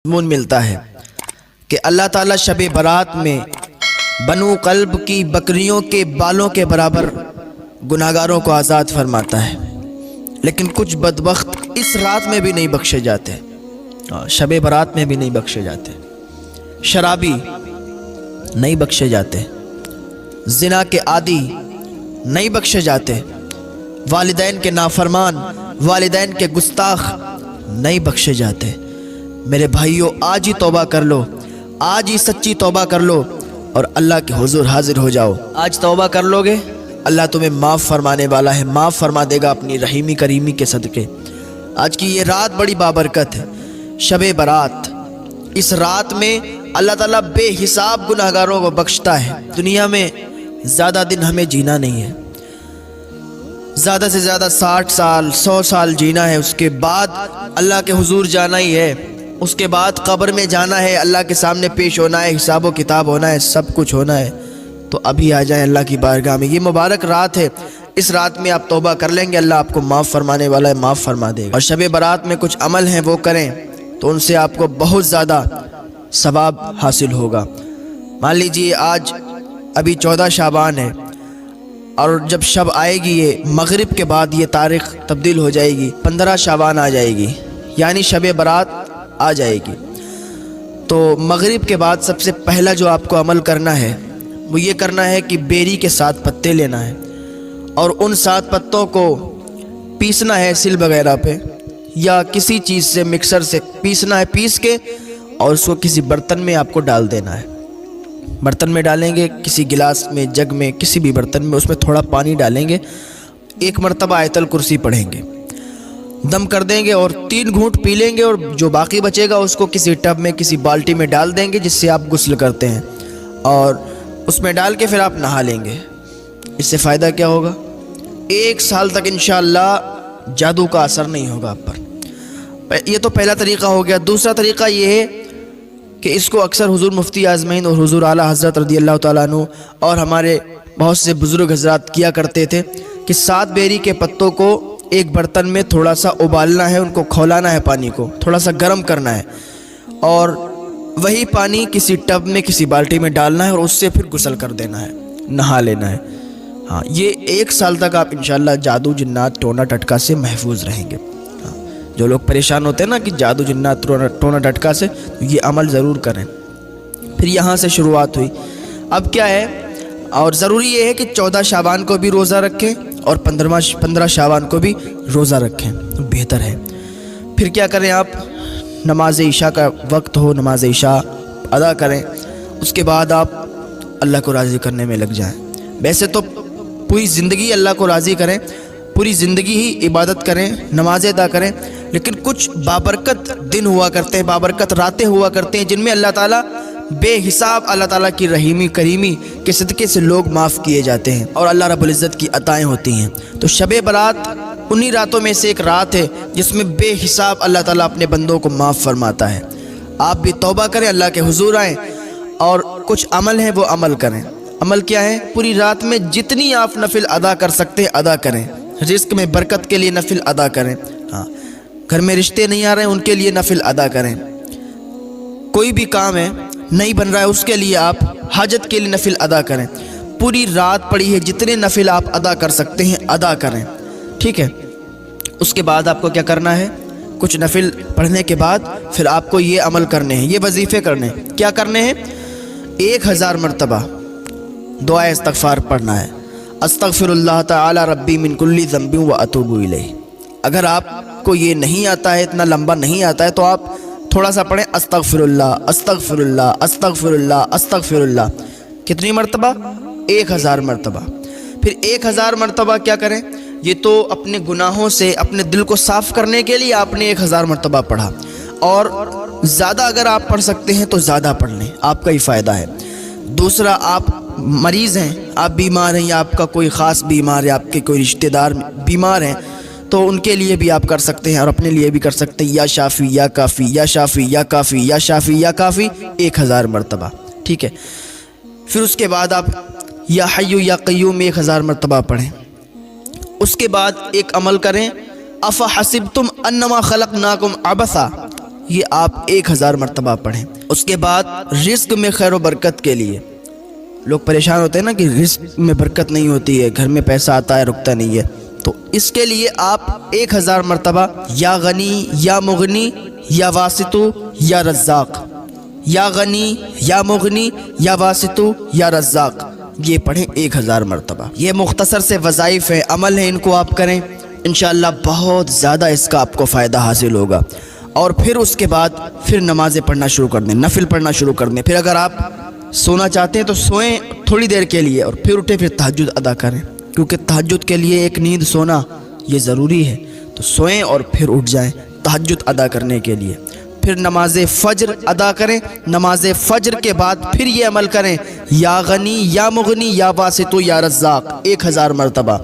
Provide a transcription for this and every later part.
مضمون ملتا ہے کہ اللہ تعالیٰ شب برات میں بنو قلب کی بکریوں کے بالوں کے برابر گناہگاروں کو آزاد فرماتا ہے، لیکن کچھ بدبخت اس رات میں بھی نہیں بخشے جاتے، شب برات میں بھی نہیں بخشے جاتے، شرابی نہیں بخشے جاتے، زنا کے عادی نہیں بخشے جاتے، والدین کے نافرمان، والدین کے گستاخ نہیں بخشے جاتے۔ میرے بھائیوں، آج ہی توبہ کر لو، آج ہی سچی توبہ کر لو اور اللہ کے حضور حاضر ہو جاؤ۔ آج توبہ کر لو گے، اللہ تمہیں معاف فرمانے والا ہے، معاف فرما دے گا اپنی رحیمی کریمی کے صدقے۔ آج کی یہ رات بڑی بابرکت ہے، شب برات۔ اس رات میں اللہ تعالیٰ بے حساب گناہگاروں کو بخشتا ہے۔ دنیا میں زیادہ دن ہمیں جینا نہیں ہے، زیادہ سے زیادہ 60 سال 100 سال جینا ہے، اس کے بعد اللہ کے حضور جانا ہی ہے، اس کے بعد قبر میں جانا ہے، اللہ کے سامنے پیش ہونا ہے، حساب و کتاب ہونا ہے، سب کچھ ہونا ہے۔ تو ابھی آ جائیں اللہ کی بارگاہ میں، یہ مبارک رات ہے، اس رات میں آپ توبہ کر لیں گے، اللہ آپ کو معاف فرمانے والا ہے، معاف فرما دے گا۔ اور شب برات میں کچھ عمل ہیں وہ کریں تو ان سے آپ کو بہت زیادہ ثواب حاصل ہوگا۔ مان لیجئے آج ابھی 14 شعبان ہے، اور جب شب آئے گی یہ مغرب کے بعد یہ تاریخ تبدیل ہو جائے گی، 15 شعبان آ جائے گی، یعنی شب برات آ جائے گی۔ تو مغرب کے بعد سب سے پہلا جو آپ کو عمل کرنا ہے وہ یہ کرنا ہے کہ بیری کے 7 پتے لینا ہے، اور ان 7 پتوں کو پیسنا ہے سل وغیرہ پہ یا کسی چیز سے، مکسر سے پیسنا ہے، پیس کے اور اس کو کسی برتن میں آپ کو ڈال دینا ہے۔ برتن میں ڈالیں گے، کسی گلاس میں، جگ میں، کسی بھی برتن میں، اس میں تھوڑا پانی ڈالیں گے، 1 مرتبہ آیت الکرسی پڑھیں گے، دم کر دیں گے اور 3 گھونٹ پی لیں گے، اور جو باقی بچے گا اس کو کسی ٹب میں، کسی بالٹی میں ڈال دیں گے جس سے آپ غسل کرتے ہیں، اور اس میں ڈال کے پھر آپ نہا لیں گے۔ اس سے فائدہ کیا ہوگا؟ 1 سال تک انشاءاللہ جادو کا اثر نہیں ہوگا آپ پر۔ یہ تو پہلا طریقہ ہو گیا۔ دوسرا طریقہ یہ ہے کہ اس کو اکثر حضور مفتی اعظمین اور حضور اعلیٰ حضرت رضی اللہ تعالیٰ عنہ اور ہمارے بہت سے بزرگ حضرات کیا کرتے تھے کہ 7 بیری کے پتوں کو ایک برتن میں تھوڑا سا ابالنا ہے، ان کو کھولانا ہے، پانی کو تھوڑا سا گرم کرنا ہے، اور وہی پانی کسی ٹب میں، کسی بالٹی میں ڈالنا ہے، اور اس سے پھر غسل کر دینا ہے، نہا لینا ہے۔ ہاں، یہ 1 سال تک آپ انشاءاللہ جادو جنات ٹونا ٹٹکا سے محفوظ رہیں گے۔ جو لوگ پریشان ہوتے ہیں نا کہ جادو جنات ٹونا ٹٹکا سے، یہ عمل ضرور کریں۔ پھر یہاں سے شروعات ہوئی۔ اب کیا ہے، اور ضروری یہ ہے کہ 14 شعبان کو بھی روزہ رکھیں اور 15 شعبان کو بھی روزہ رکھیں، بہتر ہے۔ پھر کیا کریں، آپ نماز عشاء کا وقت ہو، نماز عشاء ادا کریں، اس کے بعد آپ اللہ کو راضی کرنے میں لگ جائیں۔ ویسے تو پوری زندگی اللہ کو راضی کریں، پوری زندگی ہی عبادت کریں، نمازیں ادا کریں، لیکن کچھ بابرکت دن ہوا کرتے ہیں، بابرکت راتیں ہوا کرتے ہیں جن میں اللہ تعالیٰ بے حساب، اللہ تعالیٰ کی رحیمی کریمی کے صدقے سے لوگ معاف کیے جاتے ہیں اور اللہ رب العزت کی عطائیں ہوتی ہیں۔ تو شب برات انہی راتوں میں سے ایک رات ہے جس میں بے حساب اللہ تعالیٰ اپنے بندوں کو معاف فرماتا ہے۔ آپ بھی توبہ کریں، اللہ کے حضور آئیں، اور کچھ عمل ہیں وہ عمل کریں۔ عمل کیا ہے؟ پوری رات میں جتنی آپ نفل ادا کر سکتے ہیں ادا کریں، رزق میں برکت کے لیے نفل ادا کریں، ہاں، گھر میں رشتے نہیں آ رہے ہیں ان کے لیے نفل ادا کریں، کوئی بھی کام ہے نہیں بن رہا ہے اس کے لیے آپ حاجت کے لیے نفل ادا کریں۔ پوری رات پڑی ہے، جتنے نفل آپ ادا کر سکتے ہیں ادا کریں، ٹھیک ہے۔ اس کے بعد آپ کو کیا کرنا ہے؟ کچھ نفل پڑھنے کے بعد پھر آپ کو یہ عمل کرنے ہیں، یہ وظیفے کرنے ہیں۔ کیا کرنے ہیں؟ 1000 مرتبہ دعائے استغفار پڑھنا ہے، استغفر اللہ تعالی ربی من کل ذنب و اتوب الیہ۔ اگر آپ کو یہ نہیں آتا ہے، اتنا لمبا نہیں آتا ہے، تو آپ تھوڑا سا پڑھیں، استغفر اللہ استغفر اللہ استغفر اللہ استغفر اللہ۔ کتنی مرتبہ؟ 1000 مرتبہ۔ پھر 1000 مرتبہ کیا کریں؟ یہ تو اپنے گناہوں سے اپنے دل کو صاف کرنے کے لیے آپ نے 1000 مرتبہ پڑھا، اور زیادہ اگر آپ پڑھ سکتے ہیں تو زیادہ پڑھ لیں، آپ کا ہی فائدہ ہے۔ دوسرا، آپ مریض ہیں، آپ بیمار ہیں، یا آپ کا کوئی خاص بیمار ہے، آپ کے کوئی رشتہ دار بیمار ہیں، تو ان کے لیے بھی آپ کر سکتے ہیں، اور اپنے لیے بھی کر سکتے ہیں، یا شافی یا کافی یا شافی یا کافی یا شافی یا کافی 1000 مرتبہ، ٹھیک ہے۔ پھر اس کے بعد آپ یا حی یا قیوم 1000 مرتبہ پڑھیں۔ اس کے بعد ایک عمل کریں، افحسبتم انما خلقناکم عبثا، یہ آپ 1000 مرتبہ پڑھیں۔ اس کے بعد رزق میں خیر و برکت کے لیے، لوگ پریشان ہوتے ہیں نا کہ رزق میں برکت نہیں ہوتی ہے، گھر میں پیسہ آتا ہے رکتا نہیں ہے، تو اس کے لیے آپ 1000 مرتبہ یا غنی یا مغنی یا واسطو یا رزاق، یا غنی یا مغنی یا واسطو یا رزاق، یہ پڑھیں 1000 مرتبہ۔ یہ مختصر سے وظائف ہیں، عمل ہیں، ان کو آپ کریں، انشاءاللہ بہت زیادہ اس کا آپ کو فائدہ حاصل ہوگا۔ اور پھر اس کے بعد پھر نمازیں پڑھنا شروع کر دیں، نفل پڑھنا شروع کر دیں۔ پھر اگر آپ سونا چاہتے ہیں تو سوئیں تھوڑی دیر کے لیے، اور پھر اٹھیں، پھر تہجد ادا کریں، کیونکہ تہجد کے لیے ایک نیند سونا یہ ضروری ہے، تو سوئیں اور پھر اٹھ جائیں تہجد ادا کرنے کے لیے۔ پھر نماز فجر ادا کریں، نماز فجر کے بعد پھر یہ عمل کریں، یا غنی یا مغنی یا واسطو یا رزاق 1000 مرتبہ۔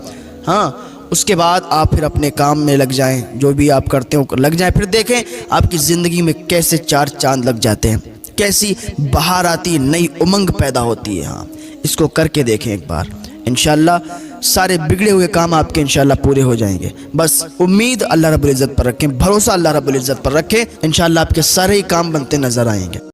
ہاں، اس کے بعد آپ پھر اپنے کام میں لگ جائیں، جو بھی آپ کرتے ہو لگ جائیں، پھر دیکھیں آپ کی زندگی میں کیسے 4 چاند لگ جاتے ہیں، کیسی بہار آتی، نئی امنگ پیدا ہوتی ہے۔ ہاں، اس کو کر کے دیکھیں ایک بار، انشاءاللہ سارے بگڑے ہوئے کام آپ کے انشاءاللہ پورے ہو جائیں گے۔ بس امید اللہ رب العزت پر رکھیں، بھروسہ اللہ رب العزت پر رکھیں، انشاءاللہ آپ کے سارے ہی کام بنتے نظر آئیں گے۔